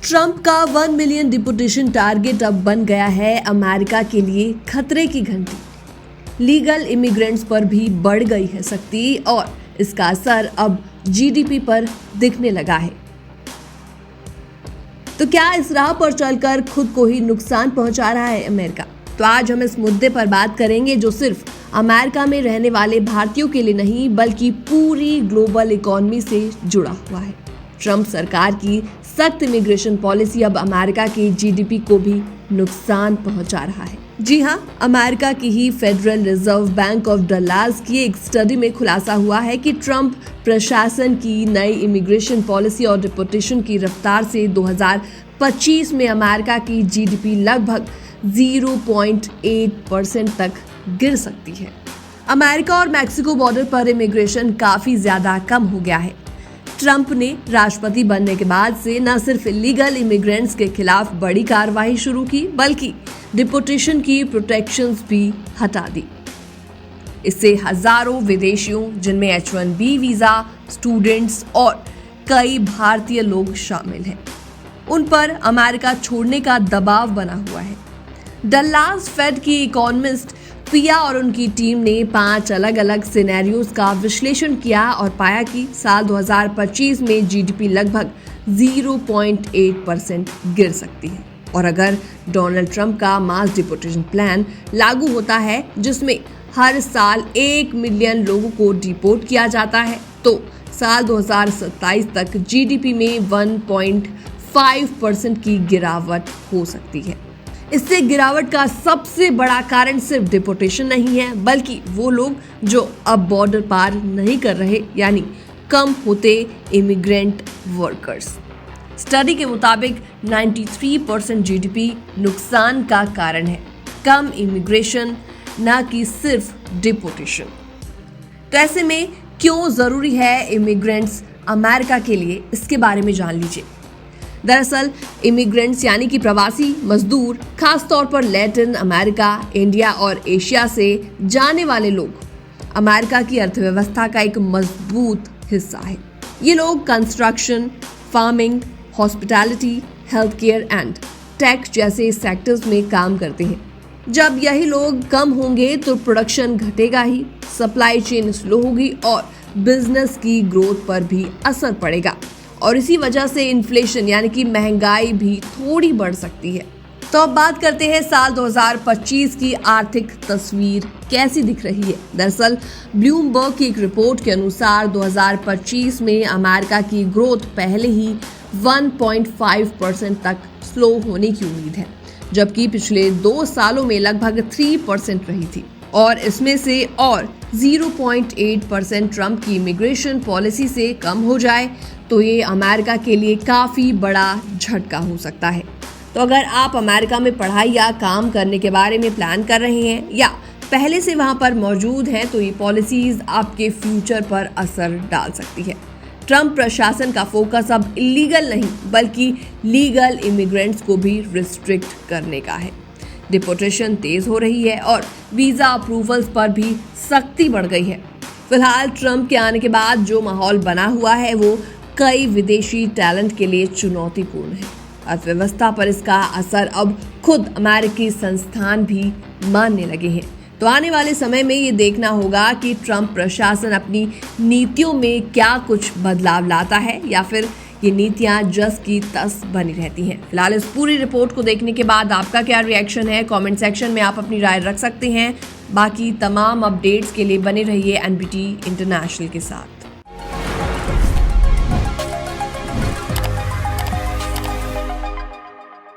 Trump का 1 million deportation target अब बन गया है अमेरिका के लिए खतरे की घंटी। लीगल इमिग्रेंट्स पर भी बढ़ गई है सख्ती और इसका असर अब जीडीपी पर दिखने लगा है। तो क्या इस राह पर चलकर खुद को ही नुकसान पहुंचा रहा है अमेरिका? तो आज हम इस मुद्दे पर बात करेंगे जो सिर्फ अमेरिका में रहने वाले भारतीयों के लिए नहीं बल्कि पूरी ग्लोबल इकोनॉमी से जुड़ा हुआ है। ट्रंप सरकार की सख्त इमिग्रेशन पॉलिसी अब अमेरिका की जीडीपी को भी नुकसान पहुंचा रहा है। जी हां, अमेरिका की ही Federal Reserve Bank of Dallas की एक स्टडी में खुलासा हुआ है कि ट्रंप प्रशासन की नई इमिग्रेशन पॉलिसी और डिपोटेशन की रफ्तार से 2025 में अमेरिका की जीडीपी लगभग 0.8% तक गिर सकती है। अमेरिका और मैक्सिको बॉर्डर पर इमिग्रेशन काफी ज्यादा कम हो गया है। ट्रंप ने राष्ट्रपति बनने के बाद से न सिर्फ इलीगल इमिग्रेंट्स के खिलाफ बड़ी कार्रवाई शुरू की बल्कि डिपोटेशन की प्रोटेक्शंस भी हटा दी। इससे हजारों विदेशियों जिनमें H-1B वीजा, स्टूडेंट्स और कई भारतीय लोग शामिल हैं, उन पर अमेरिका छोड़ने का दबाव बना हुआ है। डल्लास फेड की इकोनॉमिस्ट पिया और उनकी टीम ने 5 अलग अलग सिनेरियोज का विश्लेषण किया और पाया कि साल 2025 में जीडीपी लगभग 0.8% गिर सकती है। और अगर डोनाल्ड ट्रंप का मास डिपोटेशन प्लान लागू होता है जिसमें हर साल 1 मिलियन लोगों को डिपोर्ट किया जाता है तो साल 2027 तक जीडीपी में 1.5% की गिरावट हो सकती है। इससे गिरावट का सबसे बड़ा कारण सिर्फ डिपोटेशन नहीं है बल्कि वो लोग जो अब बॉर्डर पार नहीं कर रहे यानी कम होते इमिग्रेंट वर्कर्स। स्टडी के मुताबिक 93% जीडीपी नुकसान का कारण है, कम इमिग्रेशन न कि सिर्फ डिपोटेशन। तो ऐसे में क्यों जरूरी है इमिग्रेंट्स अमेरिका के लिए, इसके बारे में जान लीजिए। दरअसल इमिग्रेंट्स यानी कि प्रवासी मजदूर खासतौर पर लैटिन अमेरिका, इंडिया और एशिया से जाने वाले लोग अमेरिका की अर्थव्यवस्था का एक मजबूत हिस्सा है। ये लोग construction, farming, hospitality, health care and tech जैसे सेक्टर्स में काम करते हैं। जब यही लोग कम होंगे तो प्रोडक्शन घटेगा ही, सप्लाई चेन स्लो होगी और बिजनेस की ग्रोथ पर भी असर पड़ेगा और इसी वजह से इन्फ्लेशन यानी कि महंगाई भी थोड़ी बढ़ सकती है। तो अब बात करते हैं साल 2025 की आर्थिक तस्वीर कैसी दिख रही है। दरअसल ब्लूमबर्ग की एक रिपोर्ट के अनुसार 2025 में अमेरिका की ग्रोथ पहले ही 1.5% तक स्लो होने की उम्मीद है, जबकि पिछले 2 सालों में लगभग 3% रही थी और इसमें से और 0.8% ट्रंप की इमिग्रेशन पॉलिसी से कम हो जाए तो ये अमेरिका के लिए काफ़ी बड़ा झटका हो सकता है। तो अगर आप अमेरिका में पढ़ाई या काम करने के बारे में प्लान कर रहे हैं या पहले से वहाँ पर मौजूद हैं तो ये पॉलिसीज़ आपके फ्यूचर पर असर डाल सकती है। ट्रंप प्रशासन का फोकस अब इलीगल नहीं बल्कि लीगल इमिग्रेंट्स को भी रिस्ट्रिक्ट करने का है। डिपोटेशन तेज हो रही है और वीज़ा अप्रूवल्स पर भी सख्ती बढ़ गई है। फिलहाल ट्रंप के आने के बाद जो माहौल बना हुआ है वो कई विदेशी टैलेंट के लिए चुनौतीपूर्ण है। अर्थव्यवस्था पर इसका असर अब खुद अमेरिकी संस्थान भी मानने लगे हैं। तो आने वाले समय में ये देखना होगा कि ट्रंप प्रशासन अपनी नीतियों में क्या कुछ बदलाव लाता है या फिर ये नीतियां जस की तस बनी रहती हैं। फिलहाल इस पूरी रिपोर्ट को देखने के बाद आपका क्या रिएक्शन है, कमेंट सेक्शन में आप अपनी राय रख सकते हैं। बाकी तमाम अपडेट्स के लिए बने रहिए NBT इंटरनेशनल के साथ।